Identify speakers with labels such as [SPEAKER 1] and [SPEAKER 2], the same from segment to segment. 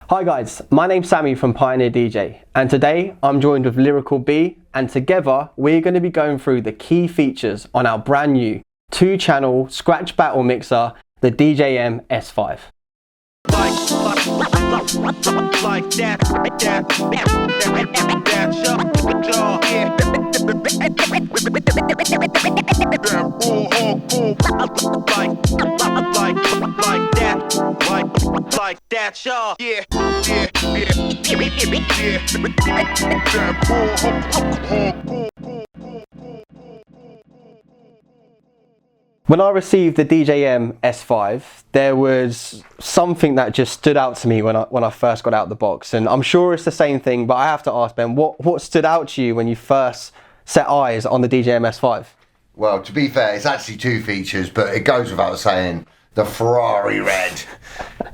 [SPEAKER 1] Hi guys, my name's Sami from Pioneer DJ, and today I'm joined with Lyrical B, and together we're going to be going through the key features on our brand new 2-channel scratch battle mixer, the DJM-S5. When I received the DJM-S5, there was something that just stood out to me when I first got out the box, and I'm sure it's the same thing, but I have to ask Ben, what stood out to you when you first set eyes on the DJM-S5?
[SPEAKER 2] Well, to be fair, it's actually 2 features, but it goes without saying, the Ferrari red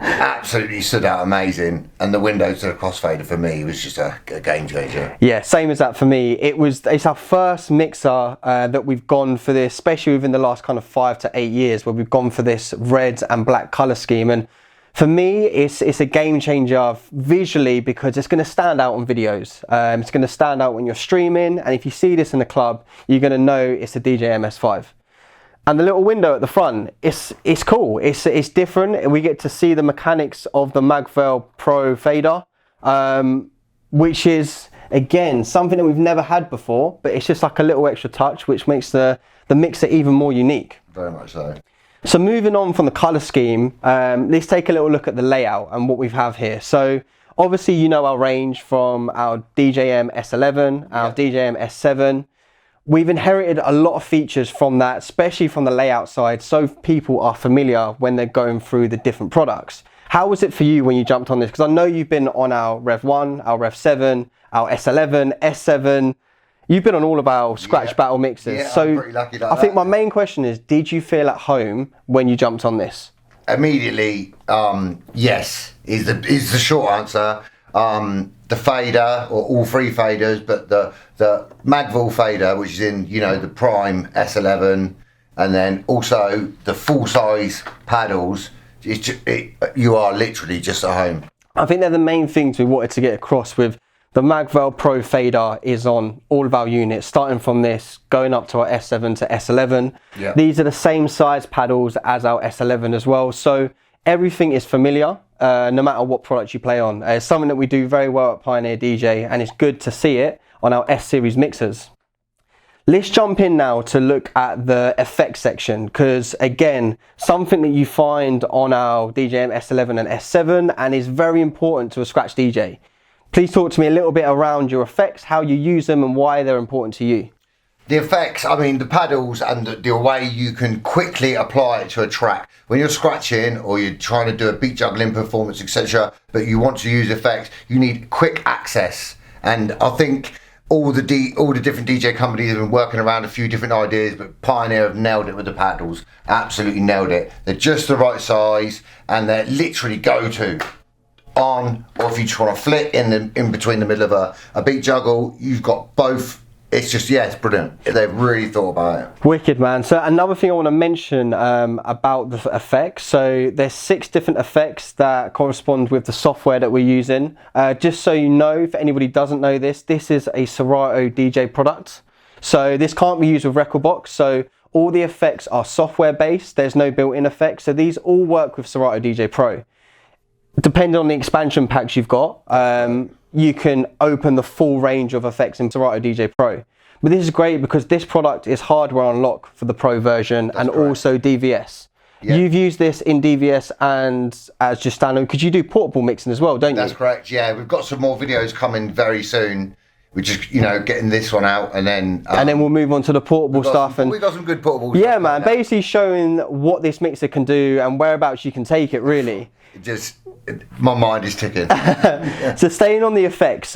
[SPEAKER 2] absolutely stood out amazing, and the window to the crossfader for me was just a game changer. Yeah,
[SPEAKER 1] same as that for me. It's our first mixer that we've gone for this, especially within the last kind of 5 to 8 years, where we've gone for this red and black color scheme. And for me, it's a game changer visually because it's going to stand out on videos. It's going to stand out when you're streaming, and if you see this in the club, you're going to know it's the DJM-S5. And the little window at the front, it's cool. It's different. We get to see the mechanics of the MAGVEL Pro fader, which is again something that we've never had before. But it's just like a little extra touch, which makes the mixer even more unique.
[SPEAKER 2] Very much so.
[SPEAKER 1] So moving on from the color scheme, let's take a little look at the layout and what we have here. So obviously you know our range from our DJM-S11, our DJM-S7. We've inherited a lot of features from that, especially from the layout side, so people are familiar when they're going through the different products. How was it for you when you jumped on this? Because I know you've been on our Rev 1, our Rev 7, our S11, S7. You've been on all of our scratch battle mixers.
[SPEAKER 2] Yeah,
[SPEAKER 1] so
[SPEAKER 2] I'm pretty lucky like
[SPEAKER 1] I think my main question is, did you feel at home when you jumped on this?
[SPEAKER 2] Immediately, yes, is the short answer. The fader, or all 3 faders, but the MAGVEL fader, which is in, you know, the prime S11, and then also the full size paddles, you are literally just at home.
[SPEAKER 1] I think they're the main things we wanted to get across with the MAGVEL Pro fader is on all of our units, starting from this, going up to our S7 to S11.
[SPEAKER 2] Yeah.
[SPEAKER 1] These are the same size paddles as our S11 as well, so everything is familiar. No matter what product you play on. It's something that we do very well at Pioneer DJ, and it's good to see it on our S-Series mixers. Let's jump in now to look at the effects section, because again, something that you find on our DJM-S11 and S7 and is very important to a scratch DJ. Please talk to me a little bit around your effects, how you use them and why they're important to you.
[SPEAKER 2] The effects, I mean, the paddles and the way you can quickly apply it to a track. When you're scratching or you're trying to do a beat juggling performance, etc., but you want to use effects, you need quick access. And I think all the different DJ companies have been working around a few different ideas, but Pioneer have nailed it with the paddles. Absolutely nailed it. They're just the right size, and they're literally go-to on, or if you just want to flit in between the middle of a beat juggle, you've got both. It's just, yeah, it's brilliant. They've really thought about it.
[SPEAKER 1] Wicked, man. So another thing I want to mention about the effects. So there's 6 different effects that correspond with the software that we're using. Just so you know, if anybody doesn't know this is a Serato DJ product. So this can't be used with Recordbox. So all the effects are software based. There's no built-in effects. So these all work with Serato DJ Pro. Depending on the expansion packs you've got, you can open the full range of effects in Serato DJ Pro. But this is great because this product is hardware unlock for the Pro version. That's and correct. Also DVS. Yep. You've used this in DVS and as just standard, because you do portable mixing as well, don't you?
[SPEAKER 2] That's correct, yeah. We've got some more videos coming very soon. We're just, you know, getting this one out and then
[SPEAKER 1] we'll move on to the portable stuff.
[SPEAKER 2] We've got some good portable
[SPEAKER 1] stuff.
[SPEAKER 2] Yeah,
[SPEAKER 1] man, basically showing what this mixer can do and whereabouts you can take it, really.
[SPEAKER 2] My mind is ticking.
[SPEAKER 1] So staying on the effects,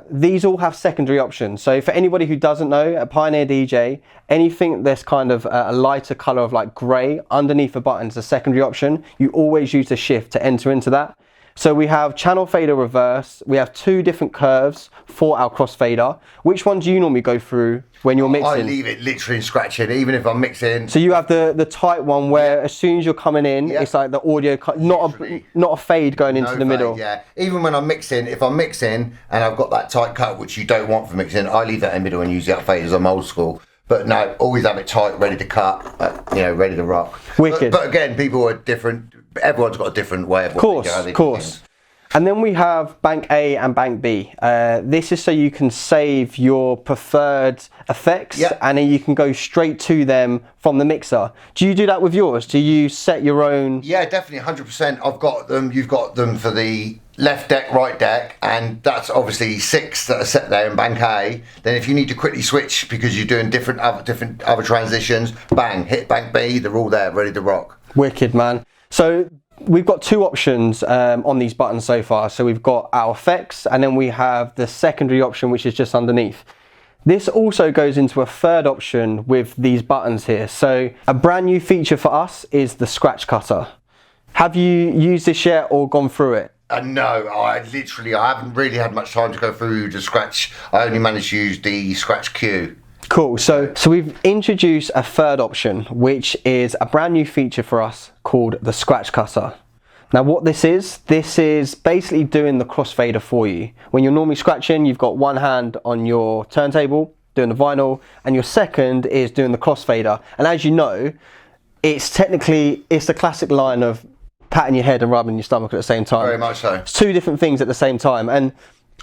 [SPEAKER 1] these all have secondary options. So for anybody who doesn't know, at Pioneer DJ, anything that's kind of a lighter color of like gray underneath the button is a secondary option. You always use the shift to enter into that. So we have channel fader reverse, we have 2 different curves for our crossfader. Which one do you normally go through when you're mixing?
[SPEAKER 2] I leave it literally in scratching, even if I'm mixing.
[SPEAKER 1] So you have the tight one where as soon as you're coming in, it's like the audio, not a fade going into the middle.
[SPEAKER 2] Yeah, even when I'm mixing, if I'm mixing and I've got that tight cut, which you don't want for mixing, I leave that in the middle and use the out faders. I'm old school. But no, always have it tight, ready to cut, you know, ready to rock.
[SPEAKER 1] Wicked.
[SPEAKER 2] But again, people are different. Everyone's got a different way of
[SPEAKER 1] Of course. And then we have bank A and bank B. This is so you can save your preferred effects, and then you can go straight to them from the mixer. Do you do that with yours? Do you set your own?
[SPEAKER 2] Yeah, definitely, 100%. I've got them. You've got them for the left deck, right deck, and that's obviously 6 that are set there in bank A. Then if you need to quickly switch because you're doing different other transitions, bang, hit bank B. They're all there, ready to rock.
[SPEAKER 1] Wicked, man. So we've got 2 options on these buttons so far. So we've got our effects, and then we have the secondary option, which is just underneath. This also goes into a third option with these buttons here. So a brand new feature for us is the scratch cutter. Have you used this yet or gone through it?
[SPEAKER 2] No, I haven't really had much time to go through the scratch. I only managed to use the scratch cue.
[SPEAKER 1] Cool, so we've introduced a third option, which is a brand new feature for us called the scratch cutter. Now what this is basically doing the crossfader for you. When you're normally scratching, you've got one hand on your turntable doing the vinyl, and your second is doing the crossfader. And as you know, it's the classic line of patting your head and rubbing your stomach at the same time.
[SPEAKER 2] Very much so.
[SPEAKER 1] It's 2 different things at the same time. And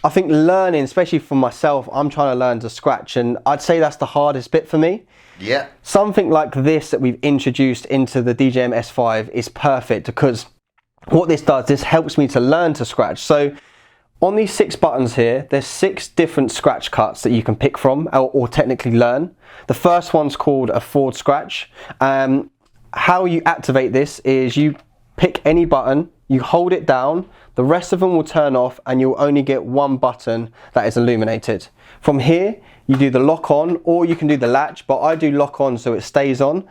[SPEAKER 1] I think learning, especially for myself, I'm trying to learn to scratch, and I'd say that's the hardest bit for me.
[SPEAKER 2] Yeah.
[SPEAKER 1] Something like this that we've introduced into the DJM-S5 is perfect, because what this does, this helps me to learn to scratch. So on these 6 buttons here, there's 6 different scratch cuts that you can pick from or technically learn. The first one's called a forward scratch. How you activate this is you pick any button, you hold it down, the rest of them will turn off, and you'll only get one button that is illuminated. From here, you do the lock on, or you can do the latch, but I do lock on so it stays on.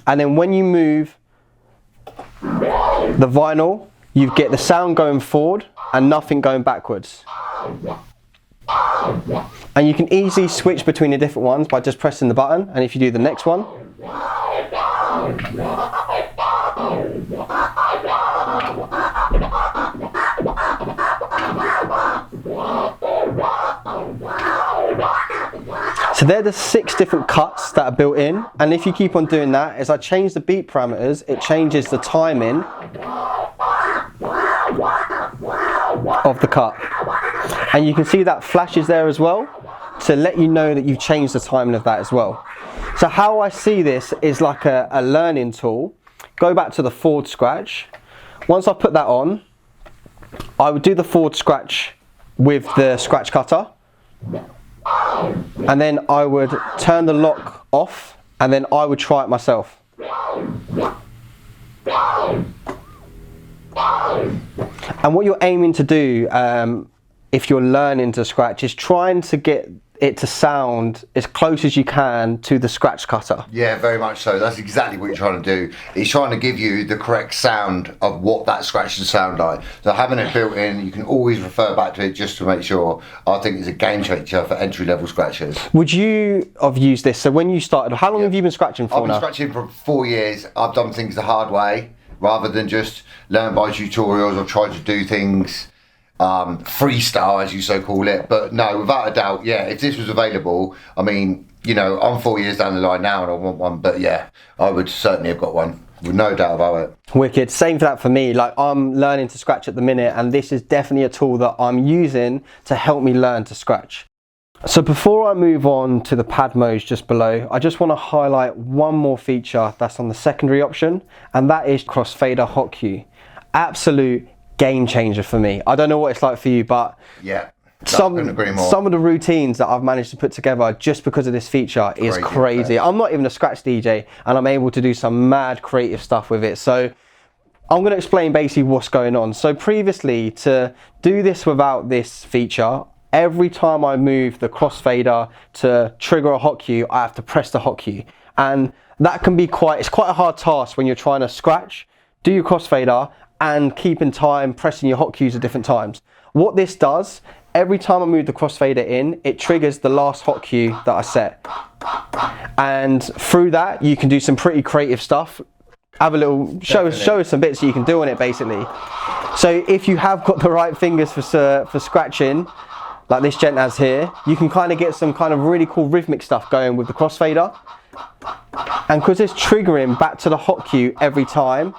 [SPEAKER 1] And then when you move the vinyl, you get the sound going forward and nothing going backwards. And you can easily switch between the different ones by just pressing the button. And if you do the next one, so they're the 6 different cuts that are built in, and if you keep on doing that, as I change the beat parameters, it changes the timing of the cut. And you can see that flashes there as well to let you know that you've changed the timing of that as well. So how I see this is like a learning tool. Go back to the forward scratch. Once I put that on, I would do the forward scratch with the scratch cutter, and then I would turn the lock off, and then I would try it myself. And what you're aiming to do, if you're learning to scratch, is trying to get it to sound as close as you can to the scratch cutter.
[SPEAKER 2] Yeah, very much so. That's exactly what you're trying to do. It's trying to give you the correct sound of what that scratch should sound like. So having it built in, you can always refer back to it just to make sure. I think it's a game changer for entry-level scratchers.
[SPEAKER 1] Would you have used this? So when you started, how long have you been scratching for now?
[SPEAKER 2] I've been scratching for 4 years. I've done things the hard way rather than just learn by tutorials or try to do things freestyle, as you so call it. But no, without a doubt, yeah, if this was available, I mean, you know, I'm 4 years down the line now and I want one, but yeah, I would certainly have got one, with no doubt about it.
[SPEAKER 1] Wicked. Same for that for me. Like, I'm learning to scratch at the minute, and this is definitely a tool that I'm using to help me learn to scratch. So before I move on to the pad modes just below, I just want to highlight one more feature that's on the secondary option, and that is Crossfader Hot Cue. Absolute game changer for me. I don't know what it's like for you, but
[SPEAKER 2] yeah,
[SPEAKER 1] some of the routines that I've managed to put together just because of this feature is crazy. I'm not even a scratch DJ, and I'm able to do some mad creative stuff with it. So I'm going to explain basically what's going on. So previously, to do this without this feature, every time I move the crossfader to trigger a hot cue, I have to press the hot cue, and that can be quite a hard task when you're trying to scratch, do your crossfader, and keeping time, pressing your hot cues at different times. What this does, every time I move the crossfader in, it triggers the last hot cue that I set. And through that, you can do some pretty creative stuff. Have a little, show us some bits you can do on it basically. So if you have got the right fingers for scratching, like this gent has here, you can kind of get some kind of really cool rhythmic stuff going with the crossfader. And because it's triggering back to the hot cue every time,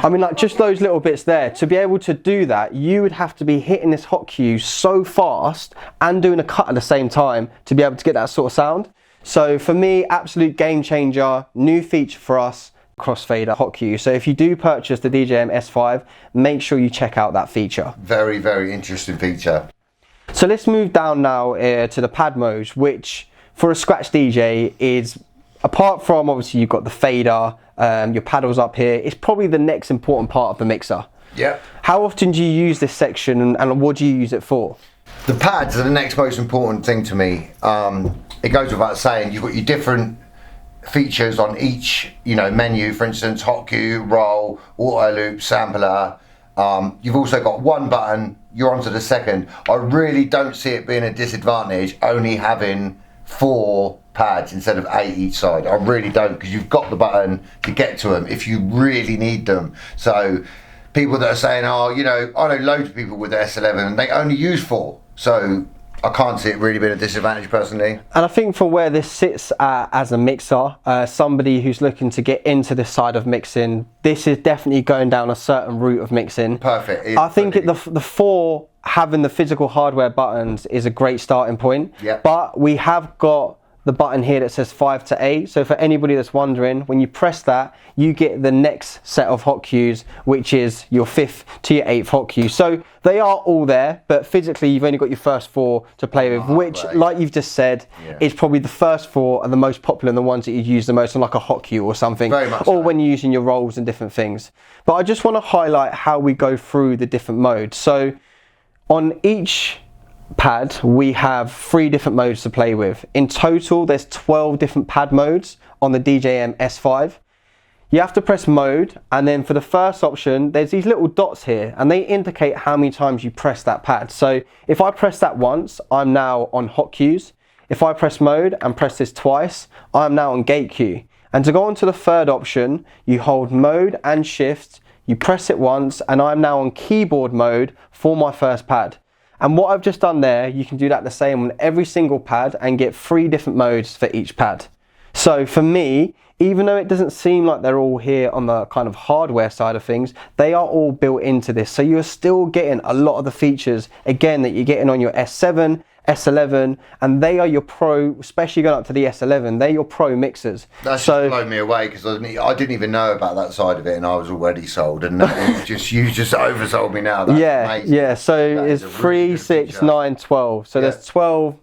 [SPEAKER 1] I mean, like just those little bits there, to be able to do that, you would have to be hitting this hot cue so fast and doing a cut at the same time to be able to get that sort of sound. So for me, absolute game changer, new feature for us, Crossfader Hot Cue. So if you do purchase the DJM-S5, make sure you check out that feature.
[SPEAKER 2] Very, very interesting feature.
[SPEAKER 1] So let's move down now to the pad modes, which for a scratch DJ is, apart from obviously you've got the fader, your paddles up here, it's probably the next important part of the mixer.
[SPEAKER 2] Yeah.
[SPEAKER 1] How often do you use this section and what do you use it for?
[SPEAKER 2] The pads are the next most important thing to me. It goes without saying, you've got your different features on each, menu. For instance, hot cue, roll, auto loop, sampler. You've also got one button, you're onto the second. I really don't see it being a disadvantage only having 4 pads instead of 8 each side. I really don't, because you've got the button to get to them if you really need them. So people that are saying, oh, I know loads of people with the S11 and they only use 4. So I can't see it really being a disadvantage personally. And
[SPEAKER 1] I think for where this sits as a mixer, somebody who's looking to get into this side of mixing, this is definitely going down a certain route of mixing.
[SPEAKER 2] Perfect.
[SPEAKER 1] I think the 4 having the physical hardware buttons is a great starting point.
[SPEAKER 2] Yep.
[SPEAKER 1] But we have got the button here that says 5 to 8. So for anybody that's wondering, when you press that, you get the next set of hot cues, which is your 5th to your 8th hot cue. So they are all there, but physically you've only got your first 4 to play with, which, like you've just said, is probably the first 4 are the most popular and the ones that you use the most on like a hot cue or something,
[SPEAKER 2] Very much
[SPEAKER 1] or
[SPEAKER 2] so.
[SPEAKER 1] when you're using your rolls and different things. But I just want to highlight how we go through the different modes. So on each pad we have 3 different modes to play with. In total there's 12 different pad modes on the DJM-S5. You have to press mode, and then for the first option there's these little dots here and they indicate how many times you press that pad. So if I press that once, I'm now on hot cues. If I press mode and press this twice, I'm now on gate cue. And to go on to the third option, you hold mode and shift, you press it once, and I'm now on keyboard mode for my first pad. And what I've just done there, you can do that the same on every single pad and get 3 different modes for each pad. So for me, even though it doesn't seem like they're all here on the kind of hardware side of things, they are all built into this. So you're still getting a lot of the features, again, that you're getting on your S7, S11, and they are your pro, especially going up to the S11, they're your pro mixers.
[SPEAKER 2] That's just blown me away, because I didn't even know about that side of it and I was already sold, and you just oversold me now. That's amazing.
[SPEAKER 1] Yeah, so it's 3, 6, 9, 12. So there's 12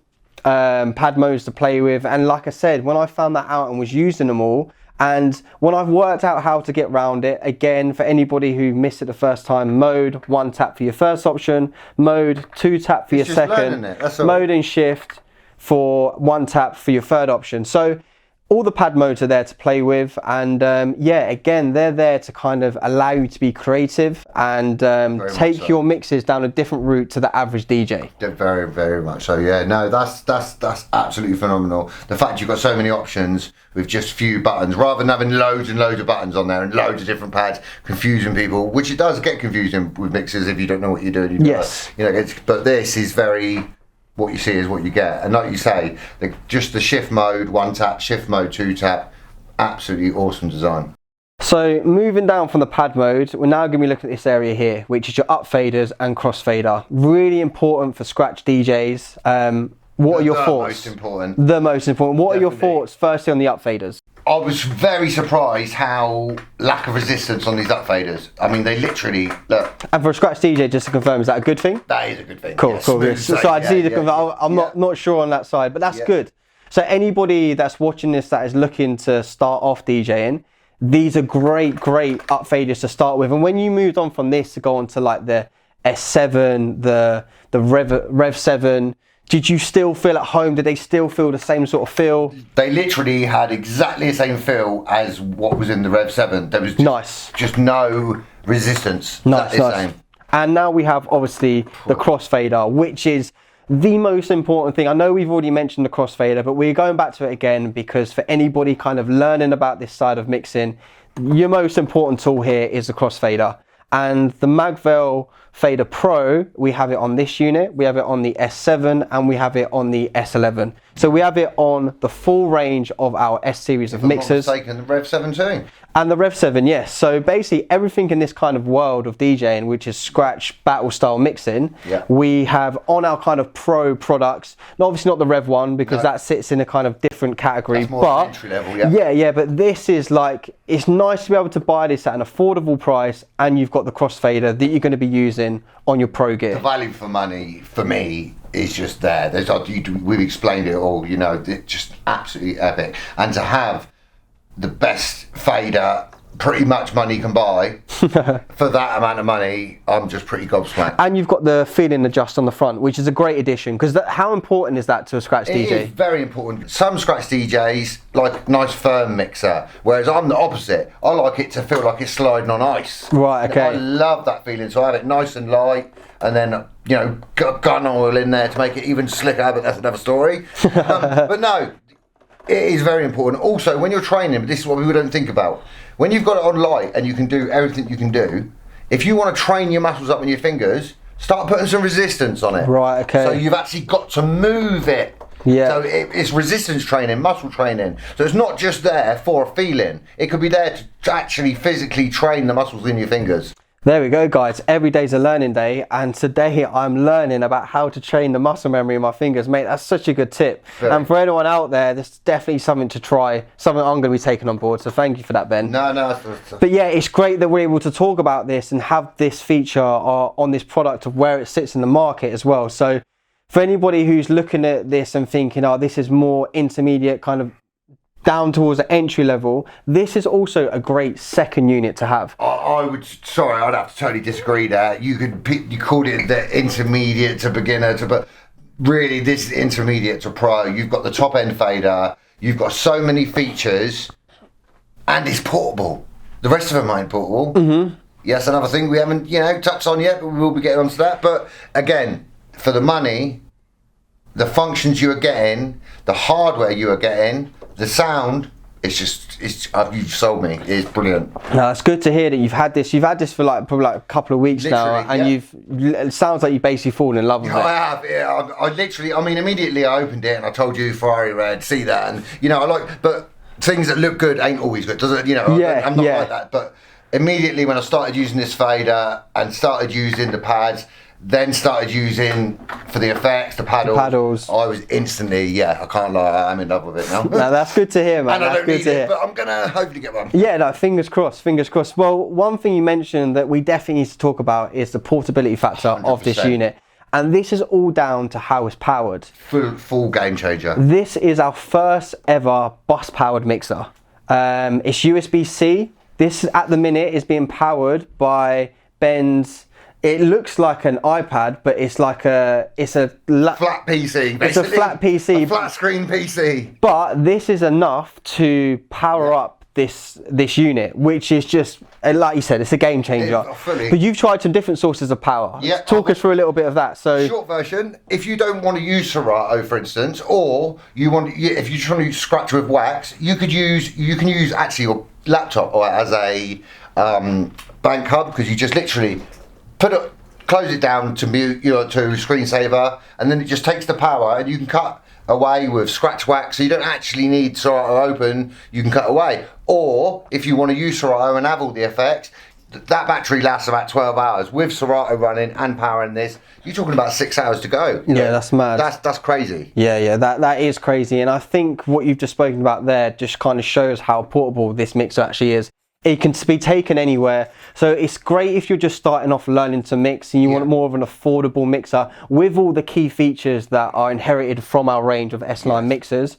[SPEAKER 1] pad modes to play with, and like I said, when I found that out and was using them all, and when I've worked out how to get around it, again, for anybody who missed it the first time, mode, 1 tap for your first option, mode, 2 tap for your second, mode and shift for 1 tap for your third option. So all the pad modes are there to play with, and yeah, again, they're there to kind of allow you to be creative and take your mixes down a different route to the average DJ.
[SPEAKER 2] Very, very much so. Yeah, no, that's absolutely phenomenal. The fact you've got so many options with just few buttons, rather than having loads and loads of buttons on there and loads of different pads, confusing people, which it does get confusing with mixes if you don't know what you're doing.
[SPEAKER 1] Yes.
[SPEAKER 2] But this is very, what you see is what you get. And like you say, just the shift mode, 1 tap, shift mode, 2 tap, absolutely awesome design.
[SPEAKER 1] So moving down from the pad mode, we're now going to be looking at this area here, which is your up faders and crossfader. Really important for scratch DJs. What are your thoughts?
[SPEAKER 2] The most important.
[SPEAKER 1] The most important. What are your thoughts firstly on the up faders?
[SPEAKER 2] I was very surprised how lack of resistance on these up faders. I mean, they literally, look.
[SPEAKER 1] And for a scratch DJ, just to confirm, is that a good thing?
[SPEAKER 2] That is a good thing.
[SPEAKER 1] Cool,
[SPEAKER 2] yeah,
[SPEAKER 1] cool.
[SPEAKER 2] smooth,
[SPEAKER 1] So I just need to confirm. I'm not sure on that side, but that's good. So anybody that's watching this that is looking to start off DJing, these are great up faders to start with. And when you moved on from this to go on to like the S7, the the Rev 7. Did you still feel at home? Did they still feel the same sort of feel?
[SPEAKER 2] They literally had exactly the same feel as what was in the Rev 7. There was just no resistance.
[SPEAKER 1] Nice. And now we have obviously the Crossfader, which is the most important thing. I know we've already mentioned the Crossfader, but we're going back to it again because for anybody kind of learning about this side of mixing, your most important tool here is the Crossfader. And the MAGVEL Fader Pro, we have it on this unit, we have it on the S7, and we have it on the S11. So we have it on the full range of our S series of mixers.
[SPEAKER 2] If I'm not mistaken, the Rev 7 too.
[SPEAKER 1] And the Rev 7, yes. So basically everything in this kind of world of DJing, which is scratch battle style mixing, we have on our kind of pro products. Obviously not the Rev 1 because that sits in a kind of different category.
[SPEAKER 2] That's more entry level,
[SPEAKER 1] yeah, but this is like, it's nice to be able to buy this at an affordable price, and you've got the Crossfader that you're going to be using on your pro gear.
[SPEAKER 2] The value for money for me is just there. We've explained it all, you know, it's just absolutely epic. And to have the best fader pretty much money can buy for that amount of money, I'm just pretty gobsmacked.
[SPEAKER 1] And you've got the feeling adjust on the front, which is a great addition, because how important is that to a scratch DJ?
[SPEAKER 2] It is very important. Some scratch DJs like a nice firm mixer, whereas I'm the opposite. I like it to feel like it's sliding on ice.
[SPEAKER 1] Right, okay.
[SPEAKER 2] And I love that feeling, so I have it nice and light, and then, you know, gun oil in there to make it even slicker, but that's another story. But no, it is very important. Also, when you're training, this is what we don't think about. When you've got it on light and you can do everything you can do, if you want to train your muscles up in your fingers, start putting some resistance on it.
[SPEAKER 1] Right, okay.
[SPEAKER 2] So you've actually got to move it.
[SPEAKER 1] Yeah.
[SPEAKER 2] So it's resistance training, muscle training. So it's not just there for a feeling. It could be there to actually physically train the muscles in your fingers.
[SPEAKER 1] There we go, guys. Every day's a learning day, and today I'm learning about how to train the muscle memory in my fingers. Mate, that's such a good tip. And for anyone out there, there's definitely something to try, something I'm going to be taking on board, so thank you for that, Ben.
[SPEAKER 2] No.
[SPEAKER 1] But yeah, it's great that we're able to talk about this and have this feature on this product of where it sits in the market as well. So for anybody who's looking at this and thinking, oh, this is more intermediate, kind of down towards the entry level, this is also a great second unit to have.
[SPEAKER 2] I'd have to totally disagree there. You called it the intermediate to beginner but really this is intermediate to pro. You've got the top end fader, you've got so many features, and it's portable. The rest of them ain't portable. Mm-hmm. Yes, another thing we haven't, touched on yet, but we will be getting onto that. But again, for the money, the functions you are getting, the hardware you are getting, the sound, you've sold me. It's brilliant.
[SPEAKER 1] No, it's good to hear that you've had this for probably a couple of weeks now, and it sounds like you've basically fallen in love with it.
[SPEAKER 2] I have, yeah. Immediately I opened it and I told you Ferrari red, see that, and but things that look good ain't always good, does it? I'm not like that. But immediately when I started using this fader and started using the pads, then started using for the effects, the paddles. I was instantly, I can't lie, I'm in love with it now.
[SPEAKER 1] No, that's good to hear, man.
[SPEAKER 2] And I don't need it, but I'm going to hopefully get one.
[SPEAKER 1] Yeah, no, fingers crossed. Well, one thing you mentioned that we definitely need to talk about is the portability factor 100%. Of this unit. And this is all down to how it's powered.
[SPEAKER 2] Full game changer.
[SPEAKER 1] This is our first ever bus powered mixer. It's USB-C. This at the minute is being powered by Ben's. It looks like an iPad, but it's like flat
[SPEAKER 2] PC. Basically.
[SPEAKER 1] It's a flat PC,
[SPEAKER 2] a flat screen PC.
[SPEAKER 1] But this is enough to power up this unit, which is just, like you said, it's a game changer. But you've tried some different sources of power.
[SPEAKER 2] Yeah,
[SPEAKER 1] Talk us through a little bit of that. So
[SPEAKER 2] short version: if you don't want to use Serato, for instance, or if you're trying to scratch with wax, you can use actually your laptop or as a bank hub, because you just literally close it down to mute, to screensaver, and then it just takes the power, and you can cut away with scratch wax, so you don't actually need Serato open, you can cut away. Or if you want to use Serato and have all the effects, that battery lasts about 12 hours. With Serato running and powering this, you're talking about 6 hours to go.
[SPEAKER 1] Yeah, that's mad.
[SPEAKER 2] That's crazy.
[SPEAKER 1] Yeah, that is crazy. And I think what you've just spoken about there just kind of shows how portable this mixer actually is. It can be taken anywhere, so it's great if you're just starting off learning to mix and you want more of an affordable mixer with all the key features that are inherited from our range of S-line mixers.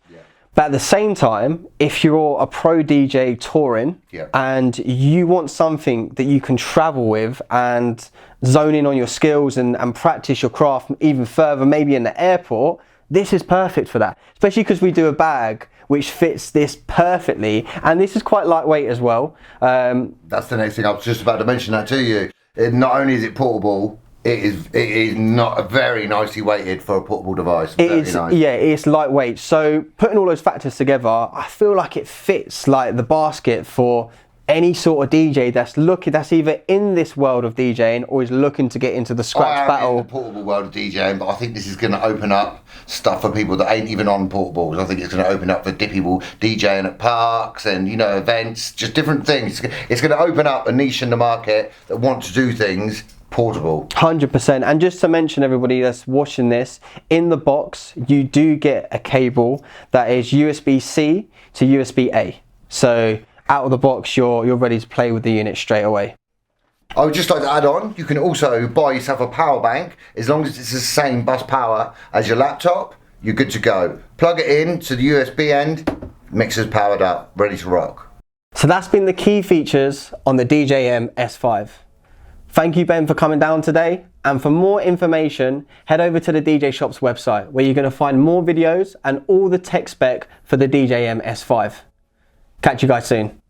[SPEAKER 1] But at the same time, if you're a pro DJ touring and you want something that you can travel with and zone in on your skills and practice your craft even further, maybe in the airport, this is perfect for that. Especially because we do a bag which fits this perfectly, and this is quite lightweight as well.
[SPEAKER 2] That's the next thing. I was just about to mention that to you. Not only is it portable, it is not very nicely weighted for a portable device.
[SPEAKER 1] Yeah, it's lightweight. So putting all those factors together, I feel like it fits like the basket for any sort of DJ that's either in this world of DJing or is looking to get into the scratch battle.
[SPEAKER 2] In the portable world of DJing, but I think this is going to open up stuff for people that ain't even on portables. I think it's going to open up for people DJing at parks and, you know, events, just different things. It's going to open up a niche in the market that want to do things portable.
[SPEAKER 1] 100%. And just to mention everybody that's watching this, in the box you do get a cable that is USB-C to USB-A. So out of the box you're ready to play with the unit straight away.
[SPEAKER 2] I would just like to add on, you can also buy yourself a power bank. As long as it's the same bus power as your laptop, you're good to go. Plug it in to the USB end, mixer's powered up, ready to rock.
[SPEAKER 1] So that's been the key features on the DJM-S5. Thank you, Ben, for coming down today. And for more information, head over to the DJ Shop's website, where you're going to find more videos and all the tech spec for the DJM-S5. Catch you guys soon.